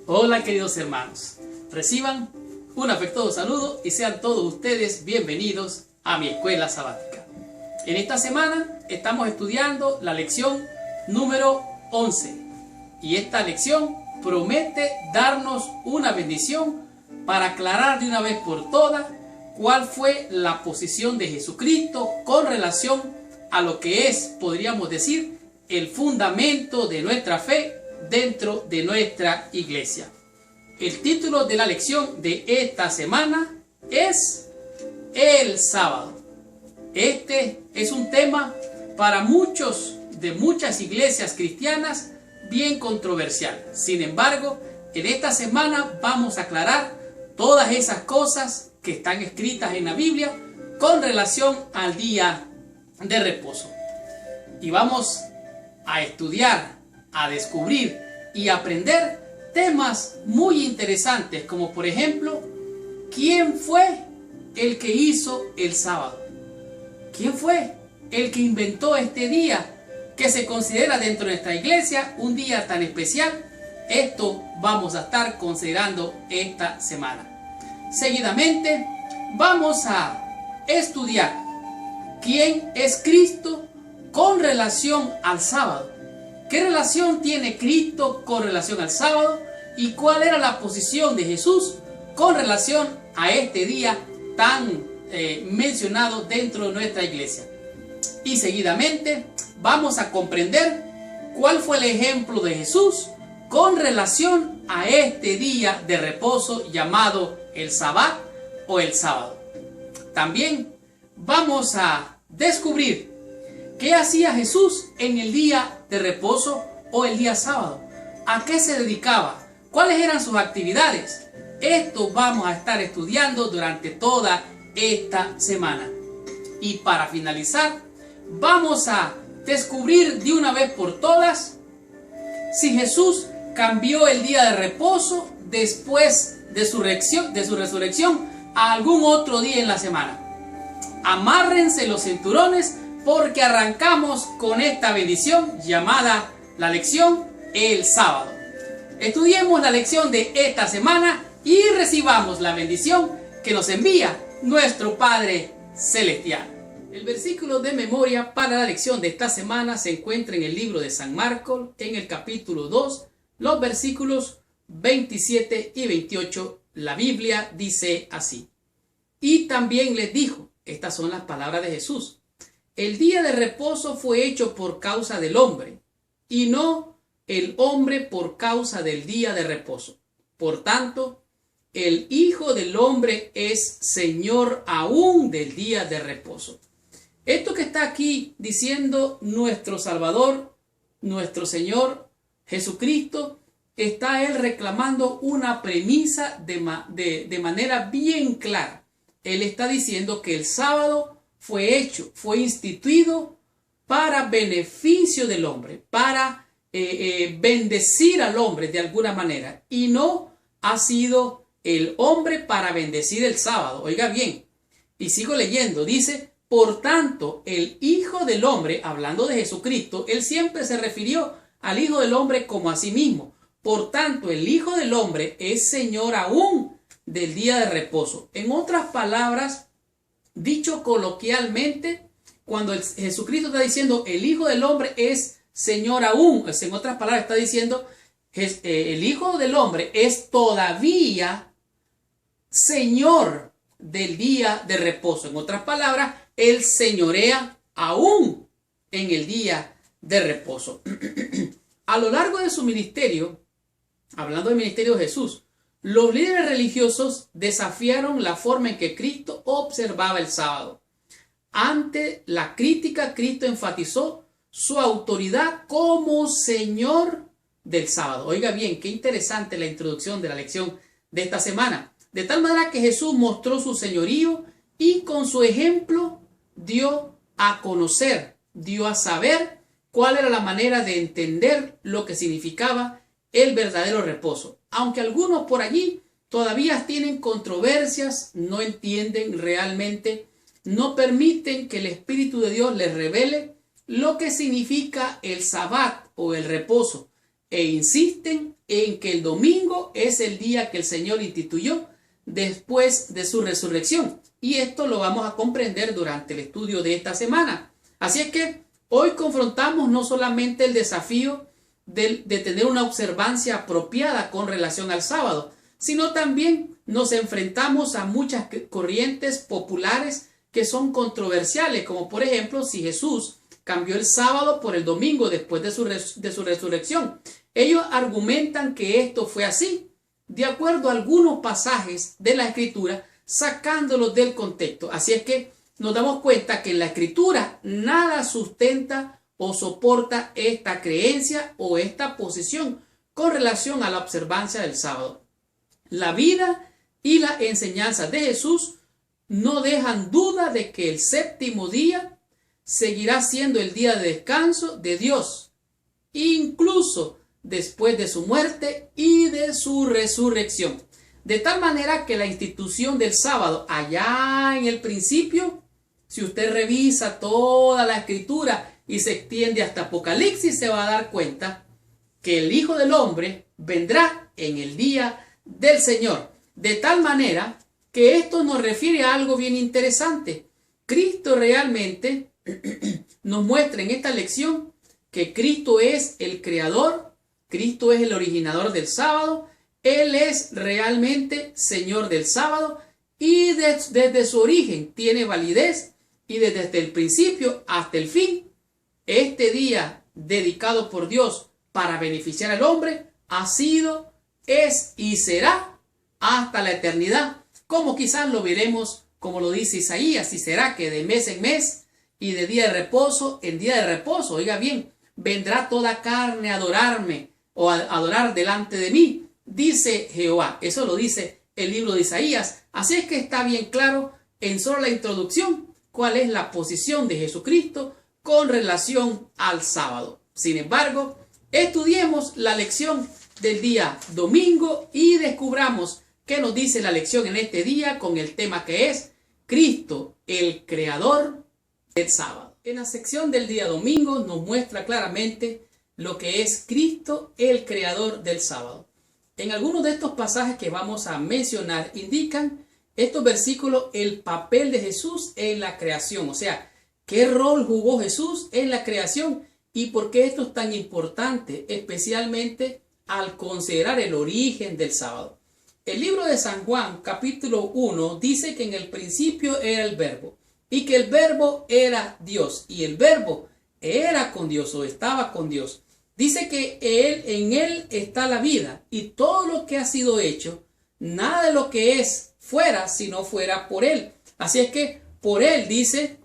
Hola queridos hermanos, reciban un afectuoso saludo y sean todos ustedes bienvenidos a mi escuela sabática. En esta semana estamos estudiando la lección número 11 y esta lección promete darnos una bendición para aclarar de una vez por todas cuál fue la posición de Jesucristo con relación a lo que es, podríamos decir, el fundamento de nuestra fe dentro de nuestra iglesia. El título de la lección de esta semana es el sábado. Este es un tema para muchos de muchas iglesias cristianas bien controversial. Sin embargo, en esta semana vamos a aclarar todas esas cosas que están escritas en la Biblia con relación al día de reposo. Y vamos a estudiar, a descubrir y aprender temas muy interesantes, como por ejemplo, ¿quién fue el que hizo el sábado? ¿Quién fue el que inventó este día que se considera dentro de nuestra iglesia un día tan especial? Esto vamos a estar considerando esta semana. Seguidamente vamos a estudiar quién es Cristo con relación al sábado. ¿Qué relación tiene Cristo con relación al sábado? ¿Y cuál era la posición de Jesús con relación a este día tan mencionado dentro de nuestra iglesia? Y seguidamente vamos a comprender cuál fue el ejemplo de Jesús con relación a este día de reposo llamado el Sabbat o el sábado. También vamos a descubrir qué hacía Jesús en el día de reposo o el día sábado. ¿A qué se dedicaba? ¿Cuáles eran sus actividades? Esto vamos a estar estudiando durante toda esta semana. Y para finalizar, vamos a descubrir de una vez por todas si Jesús cambió el día de reposo después de su resurrección a algún otro día en la semana. Amárrense los cinturones porque arrancamos con esta bendición llamada la lección el sábado. Estudiemos la lección de esta semana y recibamos la bendición que nos envía nuestro Padre Celestial. El versículo de memoria para la lección de esta semana se encuentra en el libro de San Marcos, en el capítulo 2, los versículos 27 y 28. La Biblia dice así: y también les dijo, estas son las palabras de Jesús: el día de reposo fue hecho por causa del hombre, y no el hombre por causa del día de reposo. Por tanto, el Hijo del Hombre es Señor aún del día de reposo. Esto que está aquí diciendo nuestro Salvador, nuestro Señor Jesucristo, está Él reclamando una premisa de manera bien clara. Él está diciendo que el sábado fue instituido para beneficio del hombre, para bendecir al hombre de alguna manera, y no ha sido el hombre para bendecir el sábado. Oiga bien, y sigo leyendo, dice: por tanto, el Hijo del Hombre, hablando de Jesucristo, él siempre se refirió al Hijo del Hombre como a sí mismo. Por tanto, el Hijo del Hombre es Señor aún del día de reposo. En otras palabras, dicho coloquialmente, cuando Jesucristo está diciendo el Hijo del Hombre es Señor aún, en otras palabras está diciendo el Hijo del Hombre es todavía Señor del día de reposo. En otras palabras, Él señorea aún en el día de reposo. A lo largo de su ministerio, hablando del ministerio de Jesús, los líderes religiosos desafiaron la forma en que Cristo observaba el sábado. Ante la crítica, Cristo enfatizó su autoridad como Señor del sábado. Oiga bien, qué interesante la introducción de la lección de esta semana. De tal manera que Jesús mostró su señorío y con su ejemplo dio a conocer, dio a saber cuál era la manera de entender lo que significaba el verdadero reposo. Aunque algunos por allí todavía tienen controversias, no entienden realmente, no permiten que el Espíritu de Dios les revele lo que significa el Sabbat o el reposo, e insisten en que el domingo es el día que el Señor instituyó después de su resurrección. Y esto lo vamos a comprender durante el estudio de esta semana. Así es que hoy confrontamos no solamente el desafío de tener una observancia apropiada con relación al sábado, sino también nos enfrentamos a muchas corrientes populares que son controversiales, como por ejemplo si Jesús cambió el sábado por el domingo después de su resurrección. Ellos argumentan que esto fue así, de acuerdo a algunos pasajes de la Escritura, sacándolos del contexto. Así es que nos damos cuenta que en la Escritura nada sustenta o soporta esta creencia o esta posición con relación a la observancia del sábado. La vida y la enseñanza de Jesús no dejan duda de que el séptimo día seguirá siendo el día de descanso de Dios, incluso después de su muerte y de su resurrección. De tal manera que la institución del sábado allá en el principio, si usted revisa toda la Escritura y se extiende hasta Apocalipsis, se va a dar cuenta que el Hijo del Hombre vendrá en el día del Señor. De tal manera que esto nos refiere a algo bien interesante. Cristo realmente nos muestra en esta lección que Cristo es el creador, Cristo es el originador del sábado, Él es realmente Señor del sábado y desde su origen tiene validez y desde el principio hasta el fin, este día dedicado por Dios para beneficiar al hombre ha sido, es y será hasta la eternidad, como quizás lo veremos, como lo dice Isaías, y será que de mes en mes y de día de reposo en día de reposo, oiga bien, vendrá toda carne a adorarme o a adorar delante de mí, dice Jehová. Eso lo dice el libro de Isaías. Así es que está bien claro en solo la introducción cuál es la posición de Jesucristo con relación al sábado. Sin embargo, estudiemos la lección del día domingo y descubramos qué nos dice la lección en este día con el tema que es Cristo, el creador del sábado. En la sección del día domingo nos muestra claramente lo que es Cristo, el creador del sábado. En algunos de estos pasajes que vamos a mencionar indican estos versículos el papel de Jesús en la creación, o sea, qué rol jugó Jesús en la creación y por qué esto es tan importante, especialmente al considerar el origen del sábado. El libro de San Juan, capítulo 1, dice que en el principio era el Verbo y que el Verbo era Dios y el Verbo era con Dios o estaba con Dios. Dice que en él está la vida y todo lo que ha sido hecho, nada de lo que es fuera si no fuera por él. Así es que por él dice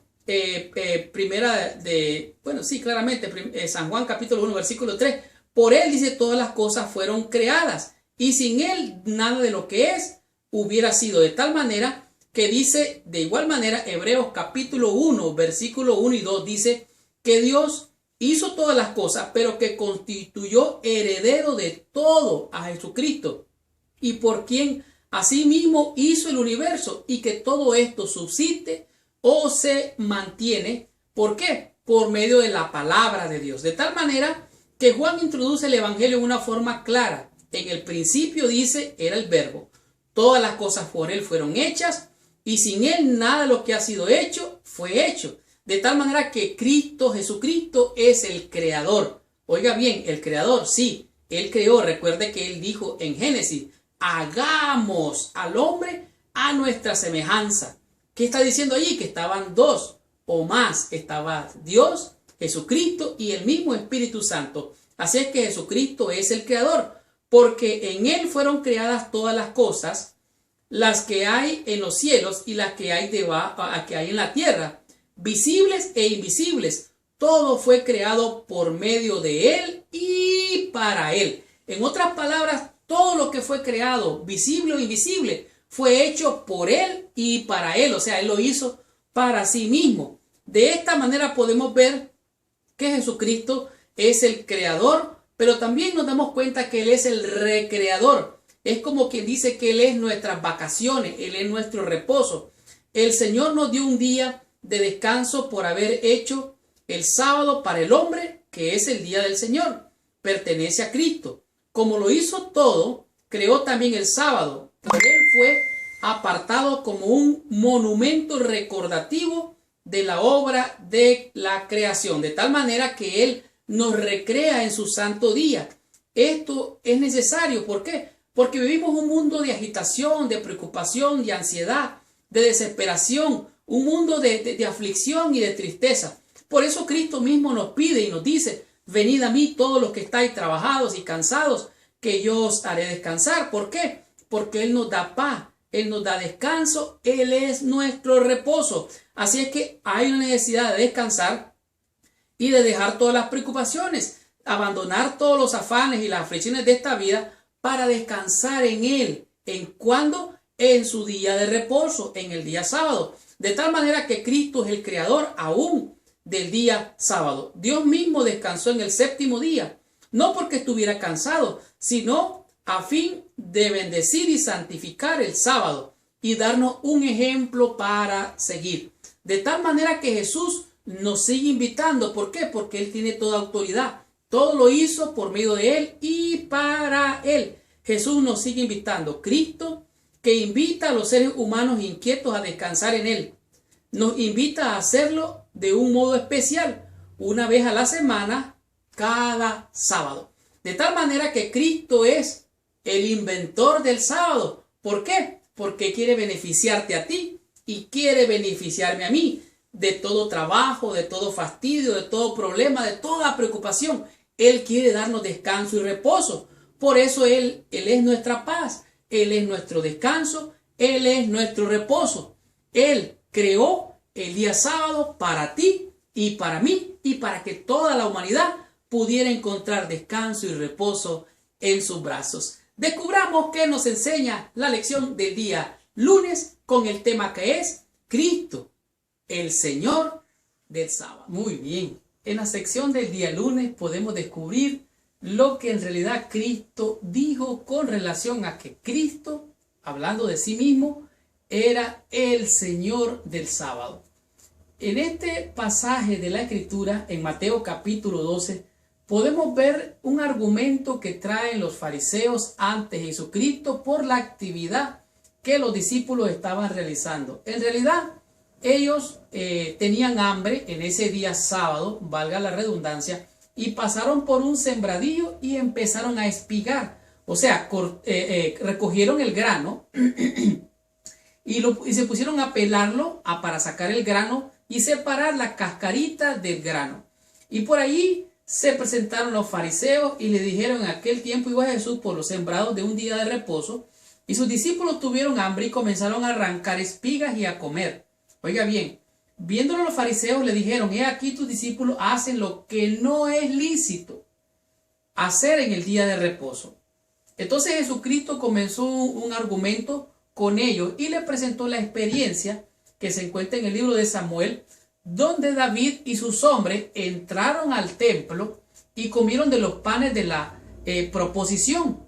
claramente San Juan capítulo 1 versículo 3, por él dice todas las cosas fueron creadas y sin él nada de lo que es hubiera sido, de tal manera que dice de igual manera Hebreos capítulo 1 versículo 1 y 2 dice que Dios hizo todas las cosas, pero que constituyó heredero de todo a Jesucristo, y por quien asimismo hizo el universo, y que todo esto subsiste o se mantiene. ¿Por qué? Por medio de la palabra de Dios. De tal manera que Juan introduce el Evangelio en una forma clara. En el principio dice, era el Verbo. Todas las cosas por él fueron hechas, y sin él nada de lo que ha sido hecho fue hecho. De tal manera que Cristo, Jesucristo, es el creador. Oiga bien, el creador, sí, él creó. Recuerde que él dijo en Génesis, hagamos al hombre a nuestra semejanza. ¿Qué está diciendo allí? Que estaban dos o más. Estaba Dios, Jesucristo y el mismo Espíritu Santo. Así es que Jesucristo es el creador, porque en él fueron creadas todas las cosas, las que hay en los cielos y las que hay en la tierra, visibles e invisibles. Todo fue creado por medio de él y para él. En otras palabras, todo lo que fue creado, visible o invisible, fue hecho por él y para él. O sea, él lo hizo para sí mismo. De esta manera podemos ver que Jesucristo es el creador, pero también nos damos cuenta que él es el recreador. Es como quien dice que él es nuestras vacaciones, él es nuestro reposo. El Señor nos dio un día de descanso por haber hecho el sábado para el hombre, que es el día del Señor, pertenece a Cristo. como lo hizo todo, creó también el sábado. Por él fue apartado como un monumento recordativo de la obra de la creación, de tal manera que él nos recrea en su santo día. Esto es necesario. ¿Por qué? Porque vivimos un mundo de agitación, de preocupación, de ansiedad, de desesperación, un mundo de aflicción y de tristeza. Por eso Cristo mismo nos pide y nos dice: venid a mí todos los que estáis trabajados y cansados, que yo os haré descansar. ¿Por qué? Porque Él nos da paz, Él nos da descanso, Él es nuestro reposo. Así es que hay una necesidad de descansar y de dejar todas las preocupaciones, abandonar todos los afanes y las aflicciones de esta vida para descansar en Él. ¿En cuándo? En su día de reposo, en el día sábado. De tal manera que Cristo es el creador aún del día sábado. Dios mismo descansó en el séptimo día, no porque estuviera cansado, sino a fin de bendecir y santificar el sábado y darnos un ejemplo para seguir. De tal manera que Jesús nos sigue invitando. ¿Por qué? Porque Él tiene toda autoridad. Todo lo hizo por medio de Él y para Él. Jesús nos sigue invitando. Cristo, que invita a los seres humanos inquietos a descansar en Él, nos invita a hacerlo de un modo especial, una vez a la semana, cada sábado. De tal manera que Cristo es el inventor del sábado. ¿Por qué? Porque quiere beneficiarte a ti y quiere beneficiarme a mí de todo trabajo, de todo fastidio, de todo problema, de toda preocupación. Él quiere darnos descanso y reposo. Por eso Él es nuestra paz, Él es nuestro descanso, Él es nuestro reposo. Él creó el día sábado para ti y para mí y para que toda la humanidad pudiera encontrar descanso y reposo en sus brazos. Descubramos qué nos enseña la lección del día lunes con el tema que es Cristo, el Señor del sábado. Muy bien. En la sección del día lunes podemos descubrir lo que en realidad Cristo dijo con relación a que Cristo, hablando de sí mismo, era el Señor del sábado. En este pasaje de la Escritura, en Mateo capítulo 12, podemos ver un argumento que traen los fariseos ante Jesucristo por la actividad que los discípulos estaban realizando. En realidad, ellos tenían hambre en ese día sábado, valga la redundancia, y pasaron por un sembradío y empezaron a espigar. O sea, recogieron el grano y se pusieron a pelarlo para sacar el grano y separar la cascarita del grano. Y por allí se presentaron los fariseos y le dijeron: en aquel tiempo iba Jesús por los sembrados de un día de reposo, y sus discípulos tuvieron hambre y comenzaron a arrancar espigas y a comer. Oiga bien, viéndolo los fariseos le dijeron: he aquí tus discípulos hacen lo que no es lícito hacer en el día de reposo. Entonces Jesucristo comenzó un argumento con ellos y le presentó la experiencia que se encuentra en el libro de Samuel, donde David y sus hombres entraron al templo y comieron de los panes de la proposición.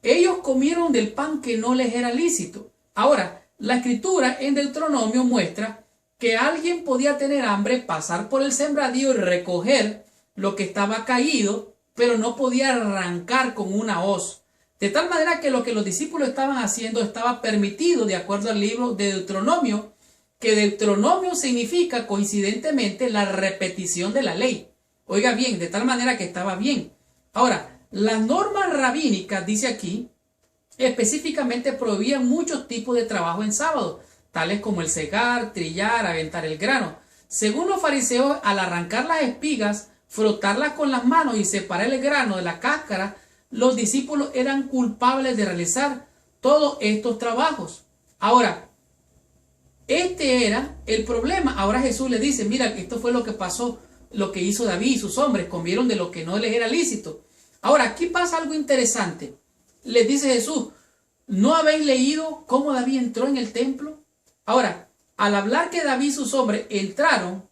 Ellos comieron del pan que no les era lícito. Ahora, la escritura en Deuteronomio muestra que alguien podía tener hambre, pasar por el sembradío y recoger lo que estaba caído, pero no podía arrancar con una hoz. De tal manera que lo que los discípulos estaban haciendo estaba permitido de acuerdo al libro de Deuteronomio, que Deuteronomio significa coincidentemente la repetición de la ley. Oiga bien, de tal manera que estaba bien. Ahora, las normas rabínicas, dice aquí, específicamente prohibían muchos tipos de trabajo en sábado, tales como el segar, trillar, aventar el grano. Según los fariseos, al arrancar las espigas, frotarlas con las manos y separar el grano de la cáscara, los discípulos eran culpables de realizar todos estos trabajos. Ahora, este era el problema. Ahora Jesús le dice: mira, esto fue lo que pasó, lo que hizo David y sus hombres, comieron de lo que no les era lícito. Ahora, aquí pasa algo interesante. Les dice Jesús: ¿no habéis leído cómo David entró en el templo? Ahora, al hablar que David y sus hombres entraron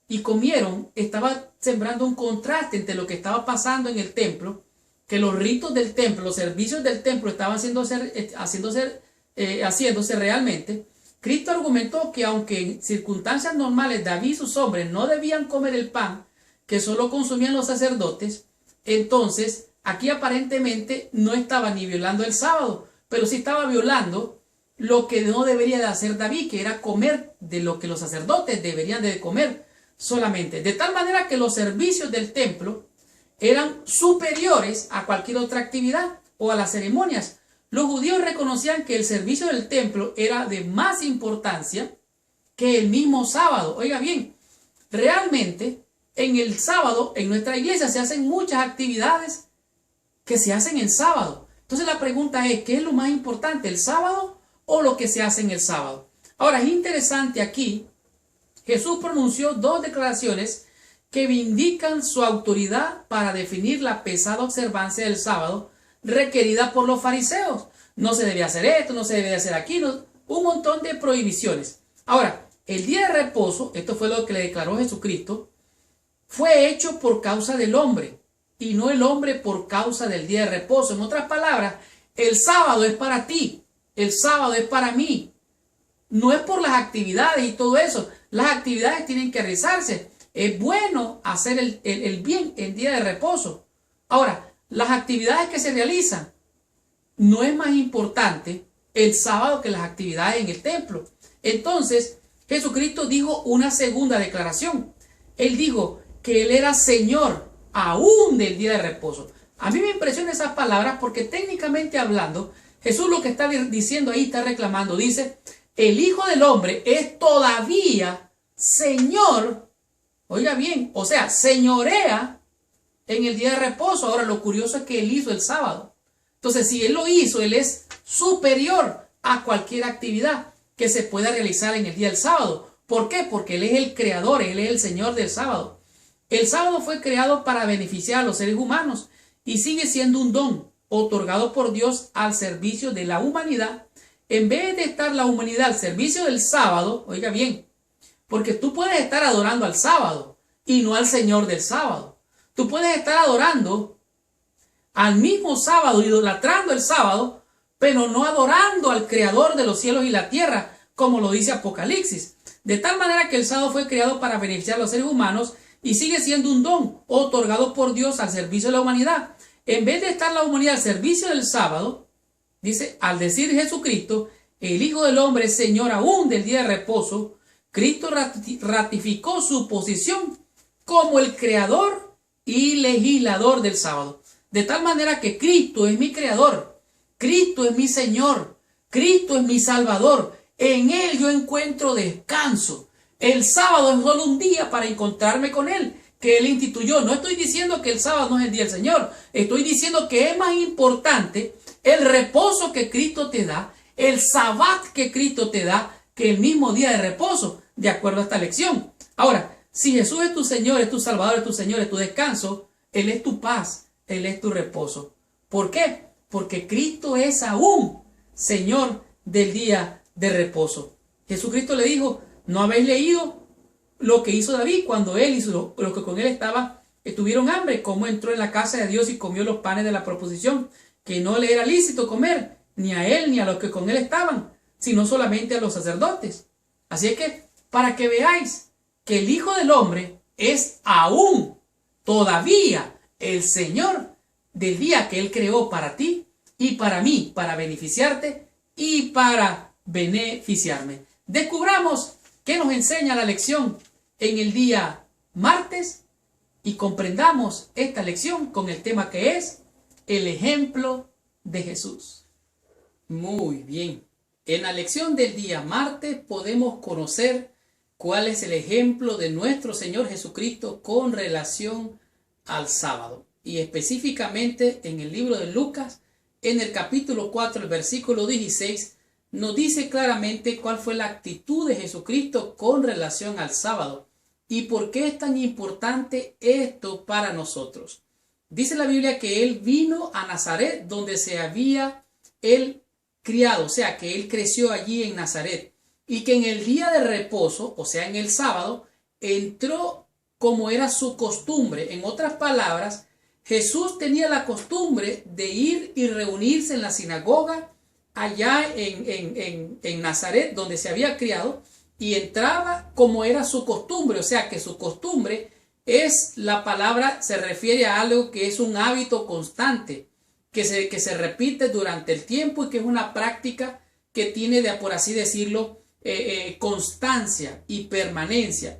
y comieron, estaba sembrando un contraste entre lo que estaba pasando en el templo, que los ritos del templo, los servicios del templo estaban haciéndose realmente. Cristo argumentó que aunque en circunstancias normales David y sus hombres no debían comer el pan que solo consumían los sacerdotes, entonces aquí aparentemente no estaba ni violando el sábado, pero sí estaba violando lo que no debería de hacer David, que era comer de lo que los sacerdotes deberían de comer solamente. De tal manera que los servicios del templo eran superiores a cualquier otra actividad o a las ceremonias. Los judíos reconocían que el servicio del templo era de más importancia que el mismo sábado. Oiga bien, realmente en el sábado en nuestra iglesia se hacen muchas actividades que se hacen en sábado. Entonces la pregunta es, ¿qué es lo más importante, el sábado o lo que se hace en el sábado? Ahora es interesante aquí, Jesús pronunció dos declaraciones que vindican su autoridad para definir la pesada observancia del sábado requerida por los fariseos. No se debe hacer esto, no se debe hacer aquello, un montón de prohibiciones. Ahora, el día de reposo, esto fue lo que le declaró Jesucristo, fue hecho por causa del hombre y no el hombre por causa del día de reposo. En otras palabras, el sábado es para ti, el sábado es para mí. No es por las actividades y todo eso. Las actividades tienen que realizarse. Es bueno hacer el bien en día de reposo. Ahora, las actividades que se realizan, no es más importante el sábado que las actividades en el templo. Entonces, Jesucristo dijo una segunda declaración. Él dijo que Él era Señor aún del día de reposo. A mí me impresionan esas palabras porque técnicamente hablando, Jesús lo que está diciendo ahí, está reclamando, dice, el Hijo del Hombre es todavía Señor, oiga bien, o sea, señorea en el día de reposo. Ahora, lo curioso es que Él hizo el sábado. Entonces, si Él lo hizo, Él es superior a cualquier actividad que se pueda realizar en el día del sábado. ¿Por qué? Porque Él es el creador, Él es el Señor del sábado. El sábado fue creado para beneficiar a los seres humanos y sigue siendo un don otorgado por Dios al servicio de la humanidad. En vez de estar la humanidad al servicio del sábado, oiga bien, porque tú puedes estar adorando al sábado y no al Señor del sábado. Tú puedes estar adorando al mismo sábado, idolatrando el sábado, pero no adorando al Creador de los cielos y la tierra, como lo dice Apocalipsis. De tal manera que el sábado fue creado para beneficiar a los seres humanos y sigue siendo un don otorgado por Dios al servicio de la humanidad. En vez de estar la humanidad al servicio del sábado, dice, al decir Jesucristo, el Hijo del Hombre es Señor aún del día de reposo, Cristo ratificó su posición como el creador y legislador del sábado. De tal manera que Cristo es mi creador, Cristo es mi Señor, Cristo es mi Salvador. En Él yo encuentro descanso. El sábado es solo un día para encontrarme con Él, que Él instituyó. No estoy diciendo que el sábado no es el día del Señor. Estoy diciendo que es más importante el reposo que Cristo te da, el sabbat que Cristo te da, que el mismo día de reposo, de acuerdo a esta lección. Ahora, si Jesús es tu Señor, es tu Salvador, es tu Señor, es tu descanso, Él es tu paz, Él es tu reposo. ¿Por qué? Porque Cristo es aún Señor del día de reposo. Jesucristo le dijo, ¿no habéis leído lo que hizo David cuando él hizo lo que con él tuvieron hambre? Cómo entró en la casa de Dios y comió los panes de la proposición, que no le era lícito comer, ni a él ni a los que con él estaban, sino solamente a los sacerdotes. Así es que, para que veáis que el Hijo del Hombre es aún, todavía, el Señor del día que Él creó para ti y para mí, para beneficiarte y para beneficiarme. Descubramos qué nos enseña la lección en el día martes y comprendamos esta lección con el tema que es el ejemplo de Jesús. Muy bien. En la lección del día martes podemos conocer cuál es el ejemplo de nuestro Señor Jesucristo con relación al sábado. Y específicamente en el libro de Lucas, en el capítulo 4, el versículo 16, nos dice claramente cuál fue la actitud de Jesucristo con relación al sábado y por qué es tan importante esto para nosotros. Dice la Biblia que Él vino a Nazaret, donde se había Él criado, o sea, que Él creció allí en Nazaret, y que en el día de reposo, o sea, en el sábado, entró como era su costumbre. En otras palabras, Jesús tenía la costumbre de ir y reunirse en la sinagoga allá en Nazaret, donde se había criado, y entraba como era su costumbre, o sea que su costumbre la palabra se refiere a algo que es un hábito constante, que se repite durante el tiempo y que es una práctica que tiene, por así decirlo, constancia y permanencia.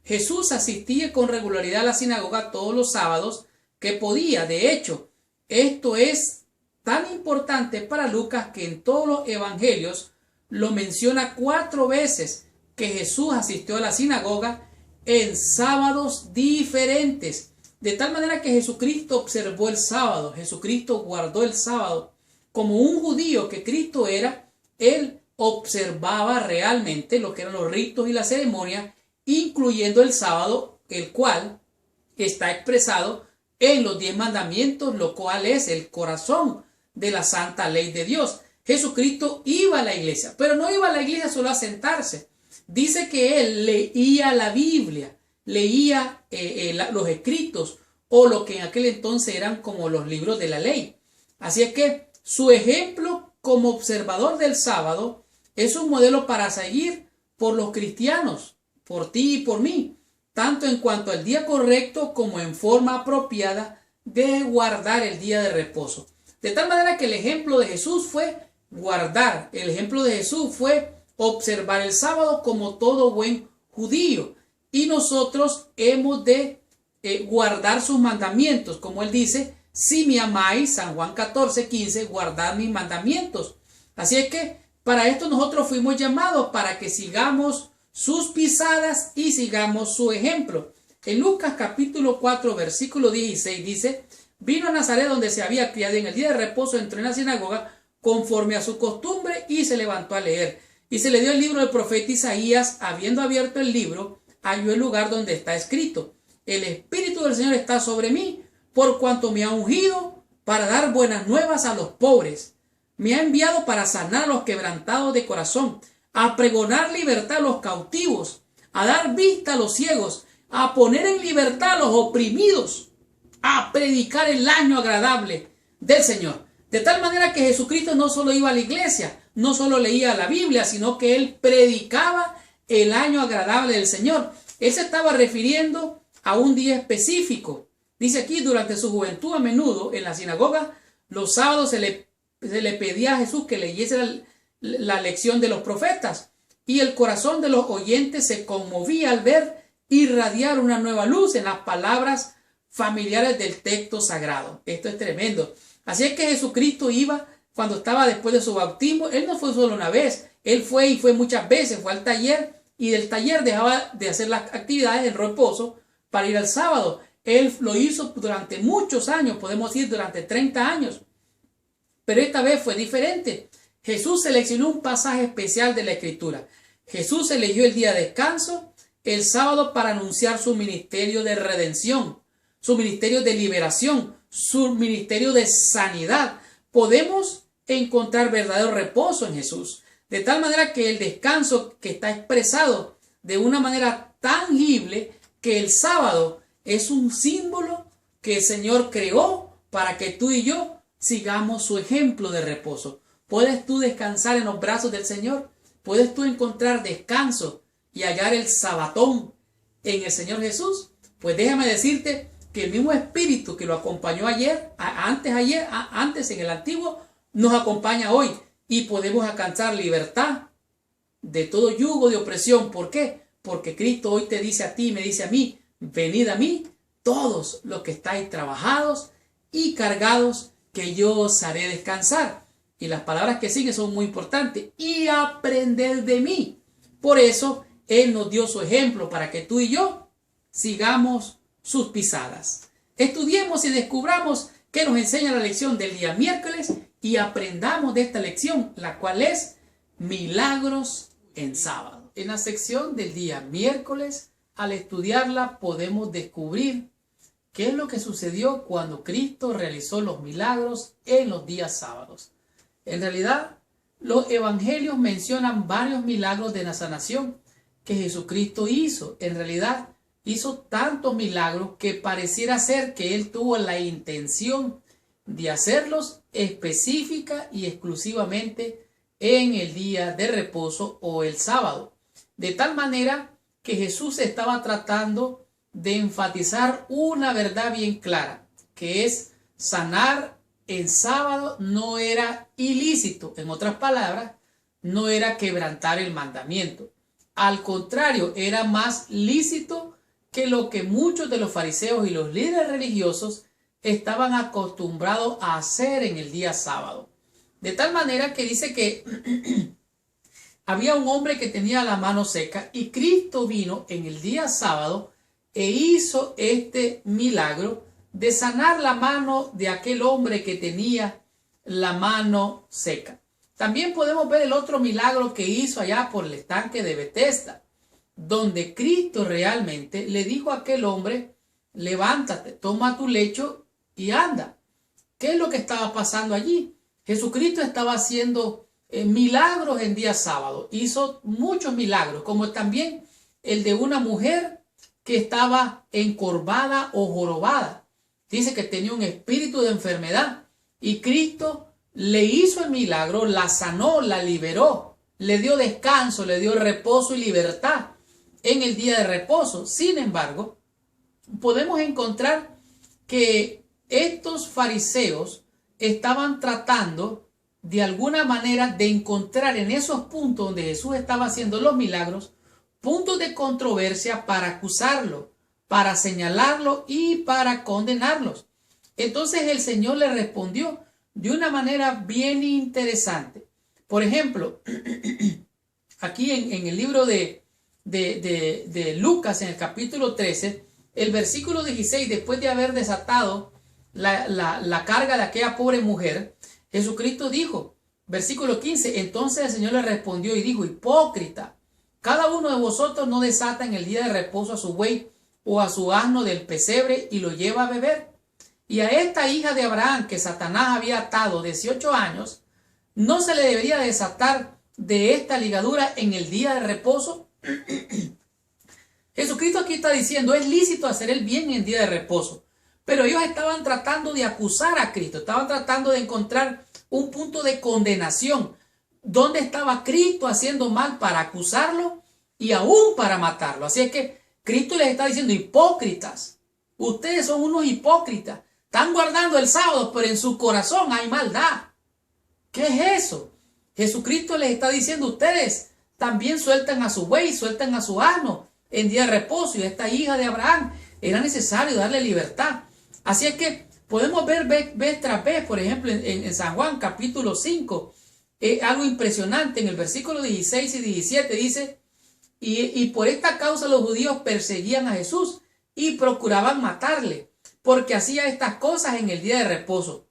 Jesús asistía con regularidad a la sinagoga todos los sábados que podía. De hecho, esto es tan importante para Lucas que en todos los evangelios lo menciona 4 veces que Jesús asistió a la sinagoga en sábados diferentes. De tal manera que Jesucristo observó el sábado, Jesucristo guardó el sábado. Como un judío que Cristo era, él observaba realmente lo que eran los ritos y las ceremonias, incluyendo el sábado, el cual está expresado en los 10 mandamientos, lo cual es el corazón de la santa ley de Dios. Jesucristo iba a la iglesia, pero no iba a la iglesia solo a sentarse. Dice que él leía la Biblia, leía los escritos o lo que en aquel entonces eran como los libros de la ley. Así es que su ejemplo como observador del sábado es un modelo para seguir por los cristianos, por ti y por mí, tanto en cuanto al día correcto como en forma apropiada de guardar el día de reposo. De tal manera que el ejemplo de Jesús fue guardar, el ejemplo de Jesús fue observar el sábado como todo buen judío. Y nosotros hemos de guardar sus mandamientos, como él dice, si me amáis, San Juan 14:15, guardad mis mandamientos. Así es que para esto nosotros fuimos llamados, para que sigamos sus pisadas y sigamos su ejemplo. En Lucas capítulo 4, versículo 16 dice, vino a Nazaret donde se había criado, en el día de reposo entró en la sinagoga conforme a su costumbre y se levantó a leer. Y se le dio el libro del profeta Isaías. Habiendo abierto el libro, halló el lugar donde está escrito, el Espíritu del Señor está sobre mí, por cuanto me ha ungido para dar buenas nuevas a los pobres. Me ha enviado para sanar a los quebrantados de corazón, a pregonar libertad a los cautivos, a dar vista a los ciegos, a poner en libertad a los oprimidos, a predicar el año agradable del Señor. De tal manera que Jesucristo no solo iba a la iglesia, no solo leía la Biblia, sino que él predicaba el año agradable del Señor. Él se estaba refiriendo a un día específico. Dice aquí, durante su juventud a menudo en la sinagoga, los sábados se le pedía a Jesús que leyese la lección de los profetas, y el corazón de los oyentes se conmovía al ver irradiar una nueva luz en las palabras familiares del texto sagrado. Esto es tremendo. Así es que Jesucristo iba, cuando estaba después de su bautismo, él no fue solo una vez, él fue muchas veces, fue al taller, y del taller dejaba de hacer las actividades del reposo para ir al sábado. Él lo hizo durante muchos años, podemos decir durante 30 años. Pero esta vez fue diferente. Jesús seleccionó un pasaje especial de la Escritura. Jesús eligió el día de descanso, el sábado, para anunciar su ministerio de redención, su ministerio de liberación, su ministerio de sanidad. Podemos encontrar verdadero reposo en Jesús, de tal manera que el descanso que está expresado de una manera tangible, que el sábado es un símbolo que el Señor creó para que tú y yo sigamos su ejemplo de reposo. ¿Puedes tú descansar en los brazos del Señor? ¿Puedes tú encontrar descanso y hallar el sabatón en el Señor Jesús? Pues déjame decirte que el mismo Espíritu que lo acompañó antes en el antiguo, nos acompaña hoy, y podemos alcanzar libertad de todo yugo de opresión. ¿Por qué? Porque Cristo hoy te dice a ti y me dice a mí, venid a mí todos los que estáis trabajados y cargados, que yo os haré descansar. Y las palabras que siguen son muy importantes. Y aprended de mí. Por eso Él nos dio su ejemplo, para que tú y yo sigamos sus pisadas. Estudiemos y descubramos qué nos enseña la lección del día miércoles, y aprendamos de esta lección, la cual es milagros en sábado. En la sección del día miércoles, al estudiarla, podemos descubrir qué es lo que sucedió cuando Cristo realizó los milagros en los días sábados. En realidad, los evangelios mencionan varios milagros de la sanación que Jesucristo hizo. En realidad, hizo tantos milagros que pareciera ser que él tuvo la intención de hacerlos específica y exclusivamente en el día de reposo o el sábado. De tal manera que Jesús estaba tratando de enfatizar una verdad bien clara, que es sanar en sábado no era ilícito. En otras palabras, no era quebrantar el mandamiento. Al contrario, era más lícito que lo que muchos de los fariseos y los líderes religiosos estaban acostumbrados a hacer en el día sábado. De tal manera que dice que había un hombre que tenía la mano seca y Cristo vino en el día sábado e hizo este milagro de sanar la mano de aquel hombre que tenía la mano seca. También podemos ver el otro milagro que hizo allá por el estanque de Betesda, donde Cristo realmente le dijo a aquel hombre: levántate, toma tu lecho y anda. ¿Qué es lo que estaba pasando allí? Jesucristo estaba haciendo milagros en día sábado. Hizo muchos milagros, como también el de una mujer que estaba encorvada o jorobada. Dice que tenía un espíritu de enfermedad y Cristo le hizo el milagro, la sanó, la liberó, le dio descanso, le dio reposo y libertad en el día de reposo. Sin embargo, podemos encontrar que estos fariseos estaban tratando de alguna manera de encontrar en esos puntos donde Jesús estaba haciendo los milagros, puntos de controversia para acusarlo, para señalarlo y para condenarlos. Entonces el Señor le respondió de una manera bien interesante. Por ejemplo, aquí en el libro de Lucas, en el capítulo 13, el versículo 16, después de haber desatado la carga de aquella pobre mujer, Jesucristo dijo, versículo 15, entonces el Señor le respondió y dijo: hipócrita, cada uno de vosotros no desata en el día de reposo a su buey o a su asno del pesebre y lo lleva a beber. Y a esta hija de Abraham que Satanás había atado 18 años, ¿no se le debería desatar de esta ligadura en el día de reposo? Jesucristo aquí está diciendo, es lícito hacer el bien en el día de reposo. Pero ellos estaban tratando de acusar a Cristo, estaban tratando de encontrar un punto de condenación. ¿Dónde estaba Cristo haciendo mal para acusarlo y aún para matarlo? Así es que Cristo les está diciendo: hipócritas, ustedes son unos hipócritas, están guardando el sábado, pero en su corazón hay maldad. ¿Qué es eso? Jesucristo les está diciendo: ustedes también sueltan a su buey, sueltan a su asno en día de reposo, y a esta hija de Abraham era necesario darle libertad. Así es que podemos ver vez tras vez, por ejemplo, en San Juan capítulo 5, algo impresionante. En el versículo 16 y 17 dice: y por esta causa los judíos perseguían a Jesús y procuraban matarle, porque hacía estas cosas en el día de reposo.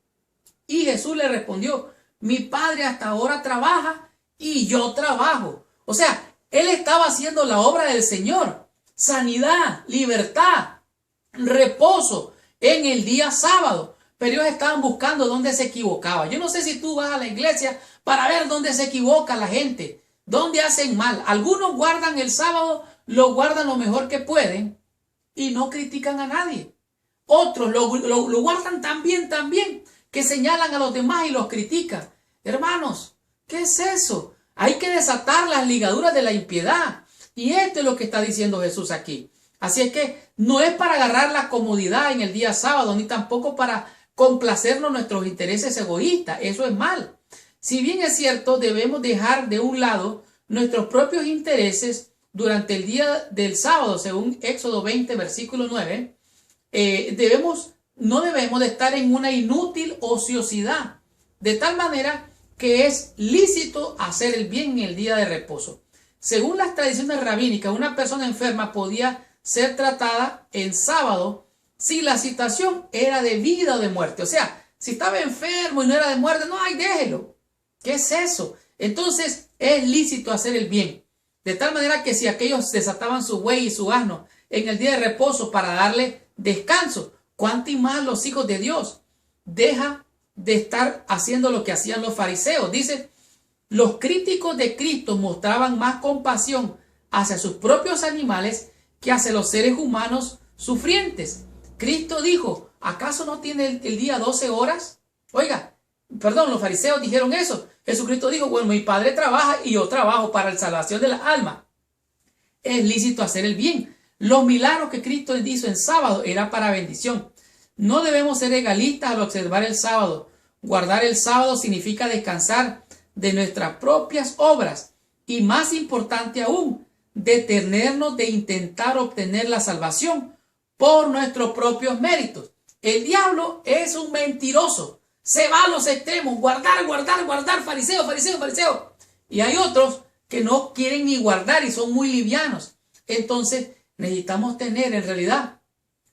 Y Jesús le respondió: mi Padre hasta ahora trabaja y yo trabajo. O sea, él estaba haciendo la obra del Señor: sanidad, libertad, reposo en el día sábado. Pero ellos estaban buscando dónde se equivocaba. Yo no sé si tú vas a la iglesia para ver dónde se equivoca la gente, dónde hacen mal. Algunos guardan el sábado, lo guardan lo mejor que pueden y no critican a nadie. Otros lo guardan tan bien, que señalan a los demás y los critican. Hermanos, ¿qué es eso? Hay que desatar las ligaduras de la impiedad. Y esto es lo que está diciendo Jesús aquí. Así es que no es para agarrar la comodidad en el día sábado, ni tampoco para complacernos nuestros intereses egoístas. Eso es mal. Si bien es cierto, debemos dejar de un lado nuestros propios intereses durante el día del sábado, según Éxodo 20, versículo 9, no debemos de estar en una inútil ociosidad, de tal manera que es lícito hacer el bien en el día de reposo. Según las tradiciones rabínicas, una persona enferma podía ser tratada en sábado si la situación era de vida o de muerte. O sea, si estaba enfermo y no era de muerte, no, ay, déjelo. ¿Qué es eso? Entonces es lícito hacer el bien. De tal manera que si aquellos desataban su buey y su asno en el día de reposo para darle descanso, ¿cuánto y más los hijos de Dios? Deja de estar haciendo lo que hacían los fariseos. Dice, los críticos de Cristo mostraban más compasión hacia sus propios animales que hacia los seres humanos sufrientes. Cristo dijo, ¿acaso no tiene el día 12 horas? Los fariseos dijeron eso. Jesucristo dijo, bueno, mi Padre trabaja y yo trabajo para la salvación de la alma. Es lícito hacer el bien. Los milagros que Cristo hizo en sábado eran para bendición. No debemos ser egalistas al observar el sábado. Guardar el sábado significa descansar de nuestras propias obras y, más importante aún, detenernos de intentar obtener la salvación por nuestros propios méritos. El diablo es un mentiroso. Se va a los extremos. Guardar, guardar, guardar. Fariseo, fariseo, fariseo. Y hay otros que no quieren ni guardar y son muy livianos. Entonces necesitamos tener en realidad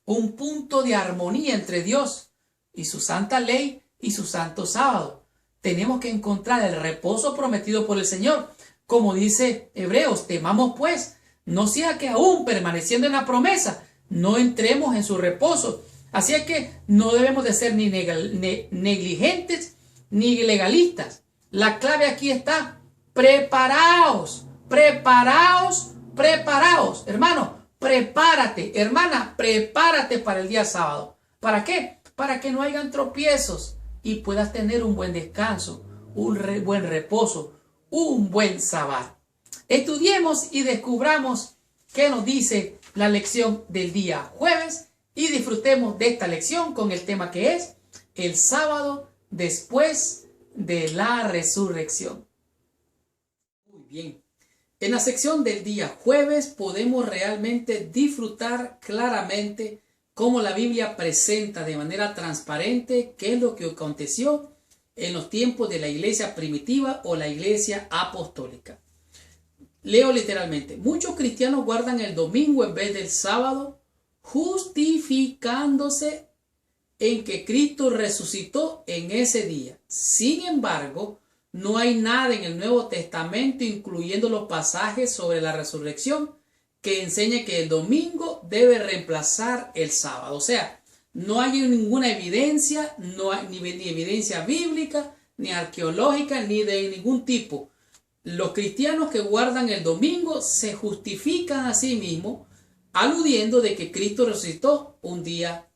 un punto de armonía entre Dios y su santa ley y su santo sábado. Tenemos que encontrar el reposo prometido por el Señor. Como dice Hebreos, temamos pues, no sea que aún permaneciendo en la promesa, no entremos en su reposo. Así es que no debemos de ser ni negligentes ni legalistas. La clave aquí está: preparaos, preparaos, preparaos. Hermano, prepárate, hermana, prepárate para el día sábado. ¿Para qué? Para que no hayan tropiezos y puedas tener un buen descanso, un buen reposo, un buen sábado. Estudiemos y descubramos qué nos dice la lección del día jueves y disfrutemos de esta lección con el tema que es el sábado después de la resurrección. Muy bien. En la sección del día jueves podemos realmente disfrutar claramente cómo la Biblia presenta de manera transparente qué es lo que aconteció en los tiempos de la iglesia primitiva o la iglesia apostólica. Leo literalmente: muchos cristianos guardan el domingo en vez del sábado, justificándose en que Cristo resucitó en ese día. Sin embargo, no hay nada en el Nuevo Testamento, incluyendo los pasajes sobre la resurrección, que enseñe que el domingo debe reemplazar el sábado. O sea, no hay ninguna evidencia, no hay ni evidencia bíblica, ni arqueológica, ni de ningún tipo. Los cristianos que guardan el domingo se justifican a sí mismos, aludiendo de que Cristo resucitó un día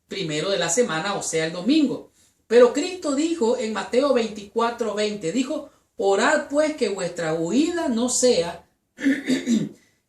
primero de la semana, o sea, el domingo. Pero Cristo dijo en Mateo 24:20, dijo: orad pues que vuestra huida no sea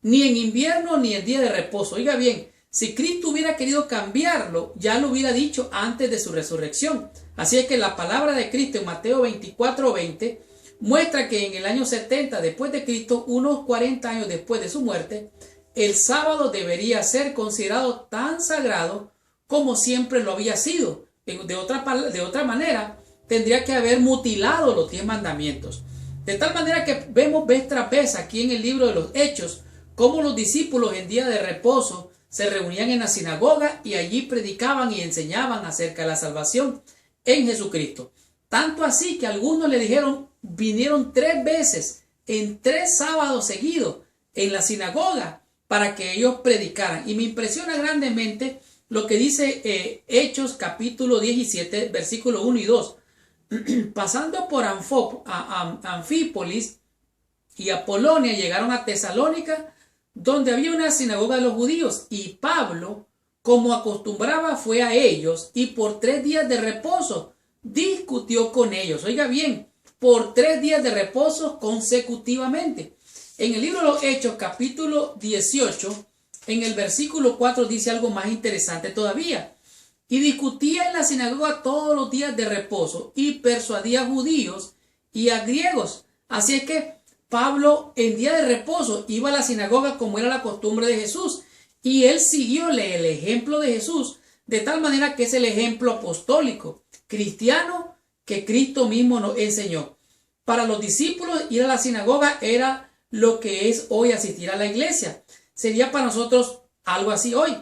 ni en invierno ni en día de reposo. Oiga bien, si Cristo hubiera querido cambiarlo, ya lo hubiera dicho antes de su resurrección. Así es que la palabra de Cristo en Mateo 24:20 muestra que en el año 70 después de Cristo, unos 40 años después de su muerte, el sábado debería ser considerado tan sagrado como siempre lo había sido. De otra manera, tendría que haber mutilado los 10 mandamientos. De tal manera que vemos vez tras vez aquí en el libro de los Hechos cómo los discípulos en día de reposo se reunían en la sinagoga y allí predicaban y enseñaban acerca de la salvación en Jesucristo. Tanto así que algunos le dijeron, vinieron 3 veces en 3 sábados seguidos en la sinagoga para que ellos predicaran. Y me impresiona grandemente lo que dice Hechos capítulo 17, versículo 1 y 2. Pasando por Anfípolis y Apolonia, llegaron a Tesalónica, donde había una sinagoga de los judíos, y Pablo, como acostumbraba, fue a ellos y por 3 días de reposo discutió con ellos. Oiga bien, por 3 días de reposo consecutivamente. En el libro de los Hechos capítulo 18, en el versículo 4 dice algo más interesante todavía. Y discutía en la sinagoga todos los días de reposo y persuadía a judíos y a griegos. Así es que Pablo en día de reposo iba a la sinagoga como era la costumbre de Jesús. Y él siguióle el ejemplo de Jesús, de tal manera que es el ejemplo apostólico, cristiano, que Cristo mismo nos enseñó. Para los discípulos ir a la sinagoga era lo que es hoy asistir a la iglesia. Sería para nosotros algo así hoy.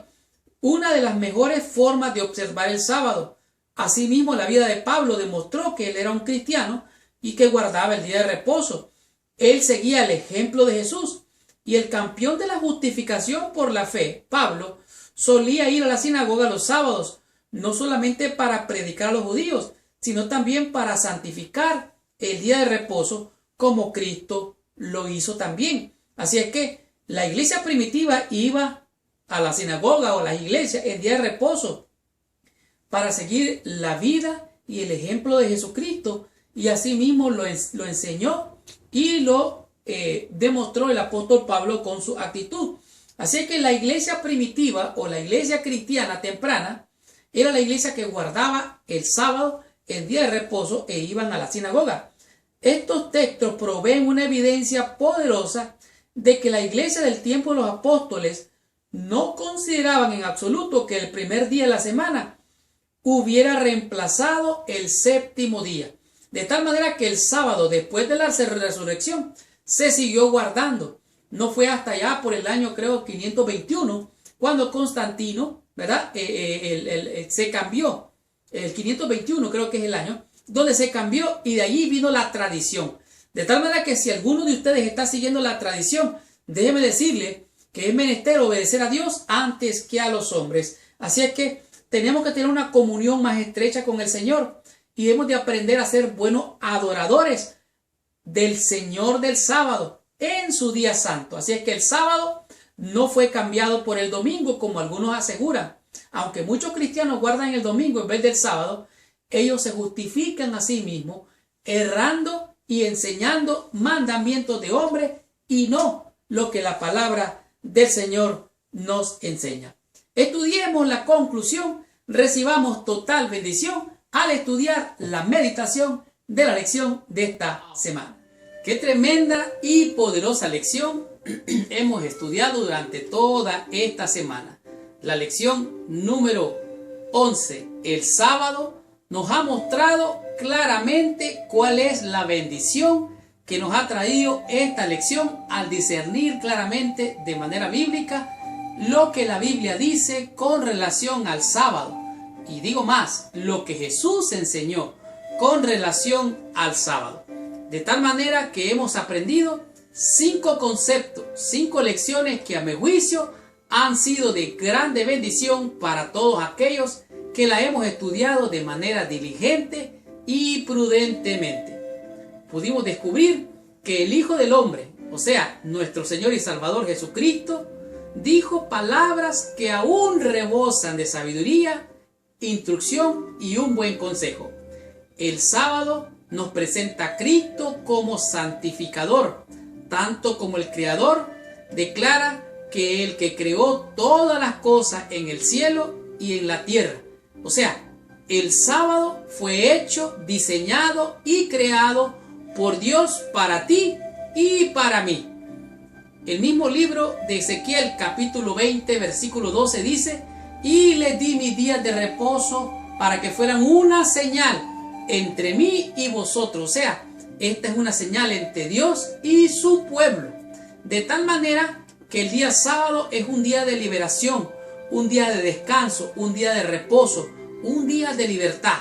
Una de las mejores formas de observar el sábado. Asimismo, la vida de Pablo demostró que él era un cristiano y que guardaba el día de reposo. Él seguía el ejemplo de Jesús. Y el campeón de la justificación por la fe, Pablo, solía ir a la sinagoga los sábados, no solamente para predicar a los judíos, sino también para santificar el día de reposo, como Cristo lo hizo también. Así es que la iglesia primitiva iba a la sinagoga o a las iglesias en día de reposo para seguir la vida y el ejemplo de Jesucristo, y así mismo lo enseñó y lo demostró el apóstol Pablo con su actitud. Así que la iglesia primitiva o la iglesia cristiana temprana era la iglesia que guardaba el sábado, el día de reposo, e iban a la sinagoga. Estos textos proveen una evidencia poderosa de que la iglesia del tiempo de los apóstoles no consideraban en absoluto que el primer día de la semana hubiera reemplazado el séptimo día. De tal manera que el sábado, después de la resurrección, se siguió guardando. No fue hasta allá por el año, creo, 521, cuando Constantino, ¿verdad? Se cambió. El 521 creo que es el año, donde se cambió y de allí vino la tradición. De tal manera que si alguno de ustedes está siguiendo la tradición, déjeme decirle que es menester obedecer a Dios antes que a los hombres. Así es que tenemos que tener una comunión más estrecha con el Señor y debemos de aprender a ser buenos adoradores del Señor del sábado en su día santo. Así es que el sábado no fue cambiado por el domingo como algunos aseguran. Aunque muchos cristianos guardan el domingo en vez del sábado, ellos se justifican a sí mismos errando y enseñando mandamientos de hombres y no lo que la palabra del Señor nos enseña. Estudiemos la conclusión, recibamos total bendición al estudiar la meditación de la lección de esta semana. Qué tremenda y poderosa lección hemos estudiado durante toda esta semana. La lección número 11, el sábado, nos ha mostrado claramente cuál es la bendición que nos ha traído esta lección al discernir claramente de manera bíblica lo que la Biblia dice con relación al sábado. Y digo más, lo que Jesús enseñó con relación al sábado. De tal manera que hemos aprendido 5 conceptos, 5 lecciones que a mi juicio han sido de grande bendición para todos aquellos que la hemos estudiado de manera diligente y prudentemente. Pudimos descubrir que el Hijo del Hombre, o sea, nuestro Señor y Salvador Jesucristo, dijo palabras que aún rebosan de sabiduría, instrucción y un buen consejo. El sábado nos presenta a Cristo como santificador, tanto como el Creador declara que el que creó todas las cosas en el cielo y en la tierra. O sea, el sábado fue hecho, diseñado y creado por Dios para ti y para mí. El mismo libro de Ezequiel capítulo 20 versículo 12 dice: y les di mis días de reposo para que fueran una señal entre mí y vosotros. O sea, esta es una señal entre Dios y su pueblo. De tal manera que el día sábado es un día de liberación, un día de descanso, un día de reposo, un día de libertad.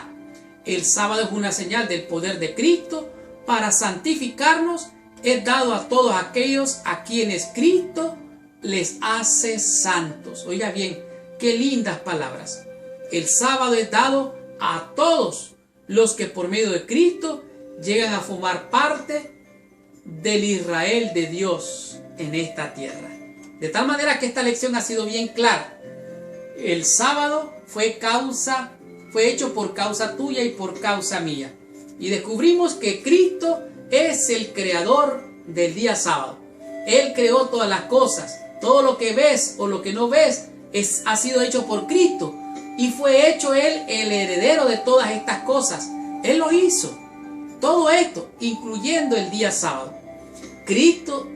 El sábado es una señal del poder de Cristo para santificarnos. Es dado a todos aquellos a quienes Cristo les hace santos. Oiga bien, qué lindas palabras. El sábado es dado a todos los que por medio de Cristo llegan a formar parte del Israel de Dios en esta tierra. De tal manera que esta lección ha sido bien clara. El sábado fue hecho por causa tuya y por causa mía. Y descubrimos que Cristo es el creador del día sábado. Él creó todas las cosas. Todo lo que ves o lo que no ves ha sido hecho por Cristo. Y fue hecho Él el heredero de todas estas cosas. Él lo hizo. Todo esto, incluyendo el día sábado. Cristo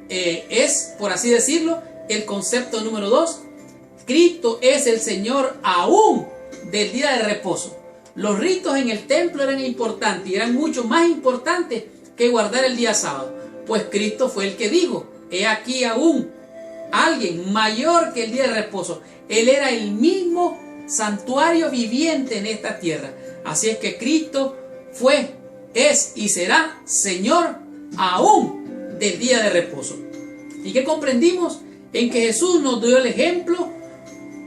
es, por así decirlo, el concepto número 2. Cristo es el Señor aún del día de reposo. Los ritos en el templo eran importantes y eran mucho más importantes que guardar el día sábado. Pues Cristo fue el que dijo: he aquí aún alguien mayor que el día de reposo. Él era el mismo santuario viviente en esta tierra. Así es que Cristo fue, es y será Señor aún del día de reposo. ¿Y qué comprendimos? En que Jesús nos dio el ejemplo.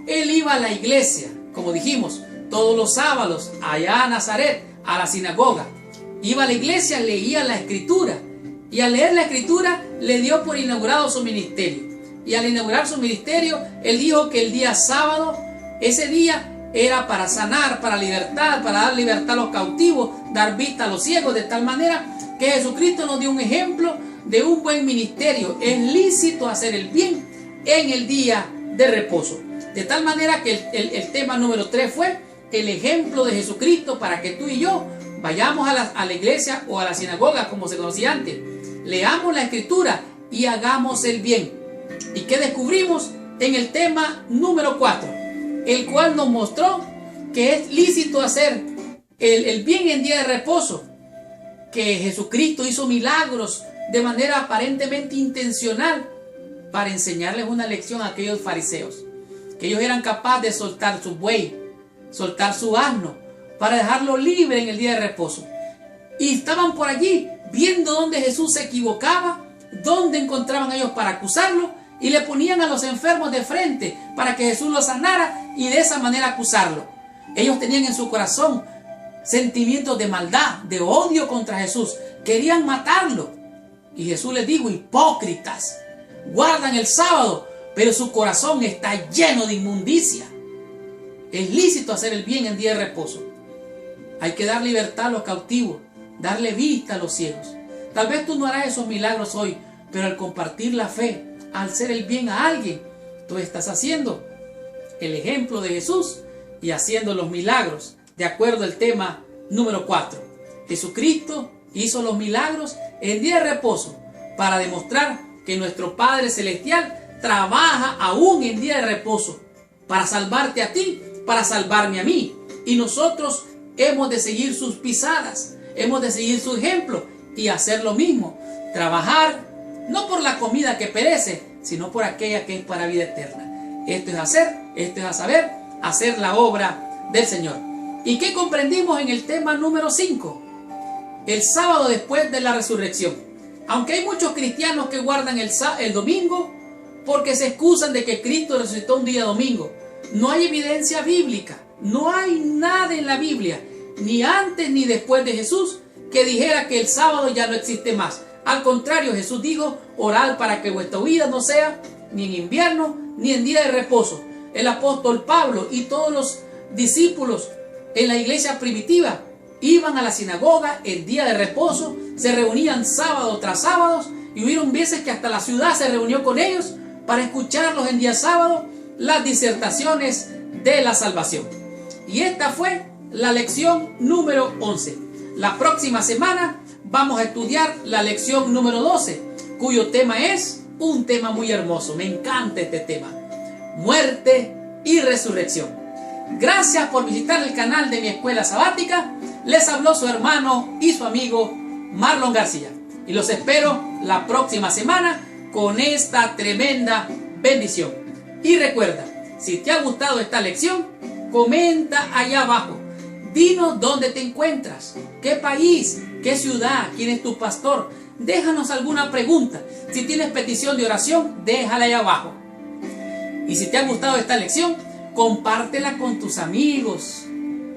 Él iba a la iglesia, como dijimos, todos los sábados, allá a Nazaret, a la sinagoga. Iba a la iglesia, leía la escritura. Y al leer la escritura, le dio por inaugurado su ministerio. Y al inaugurar su ministerio, él dijo que el día sábado, ese día era para sanar, para libertad, para dar libertad a los cautivos, dar vista a los ciegos, de tal manera que Jesucristo nos dio un ejemplo de un buen ministerio. Es lícito hacer el bien, en el día de reposo. De tal manera que el tema número 3 fue el ejemplo de Jesucristo para que tú y yo vayamos a la iglesia o a la sinagoga, como se conocía antes. Leamos la escritura y hagamos el bien. ¿Y qué descubrimos en el tema número 4? El cual nos mostró que es lícito hacer el bien en día de reposo. Que Jesucristo hizo milagros de manera aparentemente intencional para enseñarles una lección a aquellos fariseos. Que ellos eran capaces de soltar su buey, soltar su asno, para dejarlo libre en el día de reposo. Y estaban por allí viendo dónde Jesús se equivocaba, dónde encontraban ellos para acusarlo, y le ponían a los enfermos de frente para que Jesús los sanara y de esa manera acusarlo. Ellos tenían en su corazón sentimientos de maldad, de odio contra Jesús. Querían matarlo. Y Jesús les dijo: hipócritas, guardan el sábado, pero su corazón está lleno de inmundicia. Es lícito hacer el bien en día de reposo. Hay que dar libertad a los cautivos, darle vista a los ciegos. Tal vez tú no harás esos milagros hoy, pero al compartir la fe, al hacer el bien a alguien, tú estás haciendo el ejemplo de Jesús y haciendo los milagros de acuerdo al tema número 4. Jesucristo hizo los milagros en día de reposo para demostrar que nuestro Padre Celestial trabaja aún en día de reposo para salvarte a ti, para salvarme a mí. Y nosotros hemos de seguir sus pisadas, hemos de seguir su ejemplo y hacer lo mismo. Trabajar no por la comida que perece, sino por aquella que es para vida eterna. Esto es hacer, esto es saber, hacer la obra del Señor. ¿Y qué comprendimos en el tema número 5? El sábado después de la resurrección. Aunque hay muchos cristianos que guardan el domingo porque se excusan de que Cristo resucitó un día domingo, no hay evidencia bíblica, no hay nada en la Biblia, ni antes ni después de Jesús, que dijera que el sábado ya no existe más. Al contrario, Jesús dijo: orad para que vuestra vida no sea ni en invierno ni en día de reposo. El apóstol Pablo y todos los discípulos en la iglesia primitiva iban a la sinagoga en día de reposo, se reunían sábado tras sábado, y hubieron veces que hasta la ciudad se reunió con ellos para escucharlos en día sábado las disertaciones de la salvación. Y esta fue la lección número 11. La próxima semana vamos a estudiar la lección número 12, cuyo tema es un tema muy hermoso. Me encanta este tema: muerte y resurrección. Gracias por visitar el canal de mi escuela sabática. Les habló su hermano y su amigo Marlon García. Y los espero la próxima semana con esta tremenda bendición. Y recuerda, si te ha gustado esta lección, comenta allá abajo. Dinos dónde te encuentras, qué país, qué ciudad, quién es tu pastor. Déjanos alguna pregunta. Si tienes petición de oración, déjala allá abajo. Y si te ha gustado esta lección, compártela con tus amigos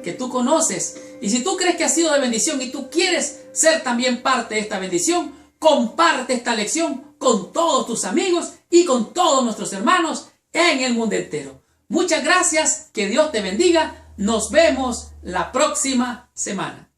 que tú conoces. Y si tú crees que ha sido de bendición y tú quieres ser también parte de esta bendición, comparte esta lección con todos tus amigos y con todos nuestros hermanos en el mundo entero. Muchas gracias, que Dios te bendiga. Nos vemos la próxima semana.